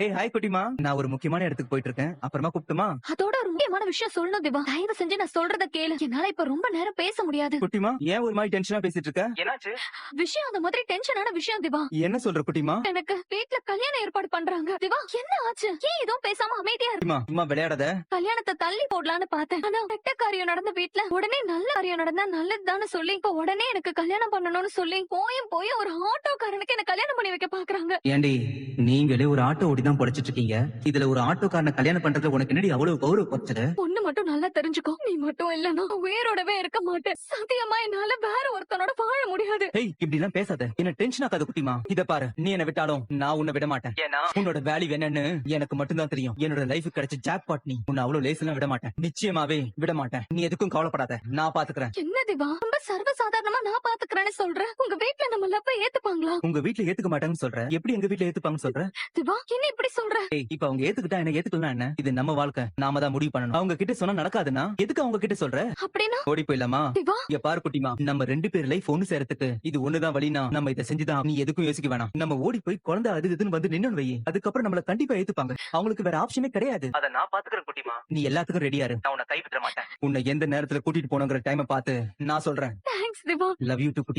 ஏய் ஹாய் குட்டிமா, நான் ஒரு முக்கியமான இடத்துக்கு போயிட்டு இருக்கேன். அப்புறமா கூப்பிட்டுமா? அதோட ஒரு முக்கியமான விஷயம் சொல்லணும் திவா. தயவு செஞ்சு நான் சொல்றத கேளு. என்னால இப்ப ரொம்ப நேரம் பேச முடியாது. குட்டிமா, ஏன் ஒரு மாதிரி டென்ஷனா பேசிட்டு இருக்க? என்னாச்சு? விஷயம் அந்த மாதிரி டென்ஷனான விஷயம் திவா. என்ன சொல்ற குட்டிமா? எனக்கு வீட்ல கல்யாண ஏற்பாடு பண்றாங்க. திவா என்ன ஆச்சு? ஏன் எதுவும் பேசாம அமைதியா இருக்கு? குட்டிமா, சும்மா விளையாடாத. கல்யாணத்தை தள்ளி போடலான்னு பார்த்தேன். ஆனா கெட்ட காரியம் நடந்த வீட்ல உடனே நல்ல காரியம் நடந்தா நல்லதுதான்னு சொல்லி இப்ப உடனே எனக்கு கல்யாணம் பண்ணணும்னு சொல்லி போய் ஒரு ஆட்டோக்காரனுக்கு என்ன கல்யாணம் பண்ணி வைக்க பாக்குறாங்க. ஏண்டி, நீங்களே ஒரு ஆட்டோ ஓடி தான் பொழைச்சிட்டு இருக்கீங்க. இதுல ஒரு ஆட்டோக்காரனை கல்யாணம் பண்றதுல உனக்கு என்னடி அவ்வளவு கௌரவ குறைச்சது? ஒண்ணு மட்டும் நல்லா தெரிஞ்சுக்கோ. நீ மட்டும் இல்லனா உயிரோடவே இருக்க மாட்டேன். சத்தியமா என்னால வேற ஒருத்தனோட வாழ முடியாது. ஏய், இப்படி எல்லாம் பேசாத. என்ன டென்ஷன் ஆகாத குட்டிமா. இத பாரு, நீ என்ன விட்டாலும் நான் உன்னை விட மாட்டேன். ஏன்னா உன்னோட வேல்யூ என்னன்னு எனக்கு மட்டும் தான் தெரியும். என்னோட லைஃப் கிடைச்ச ஜாக்பாட் நீ. உன்னை அவ்வளவு லேசிலாம் விட மாட்டேன். நிச்சயமாவே விட மாட்டேன். நீ எதுக்கும் கவலைப்படாத, நான் பாத்துக்கிறேன். என்ன திவா ரொம்ப சர்வசாதாரணமா நான் பாத்துக்கிறேன்னு சொல்ற? உங்க வீட்ல நம்ம லப்ப ஏத்துப்பாங்களா? உங்க வீட்ல ஏத்துக்க மாட்டாங்கன்னு சொல்ற, எப்படி எங்க வீட்ல ஏத்துப்பாங்கன்னு சொல்ற? திவா என்ன இப்படி சொல்ற? ஏய், இப்ப அவங்க ஏத்துக்கிட்டா என்ன, ஏத்துக்கலாம் என்ன? இது நம்ம வாழ்க்கை, நாம தான் முடிவு பண்ணணும். அவங்க கிட்ட சொன்னா நடக்காதுன்னா எதுக்கு அவங்க கிட்ட சொல்ற? அப்படின்னா ஓடி போயிடலாமா? திவா இங்க பாரு குட்டிமா, நம்ம 2 பேர் லைஃப் ஒண்ணு சேரத்துக்கு இது ஒண்ணுதான் வழினா நம்ம இதை செஞ்சுதான். நீ எதுக்கும் யோசிக்க வேணாம். நம்ம ஓடி போய் குழந்தை அது இதுன்னு வந்து நின்னு வை. அதுக்கப்புறம் நம்மள கண்டிப்பா ஏத்துப்பாங்க. அவங்களுக்கு வேற ஆப்ஷனே கிடையாது. அத நான் பாத்துக்கிறேன் குட்டிமா. நீ எல்லாத்துக்கும் ரெடியா இரு. நான் உன்னை கைவிட மாட்டேன். உன்னை எந்த நேரத்துல கூட்டிட்டு போனோங்கிற டைமை பார்த்து நான் சொல்றேன். Thanks Diva. Love you to குட்டி.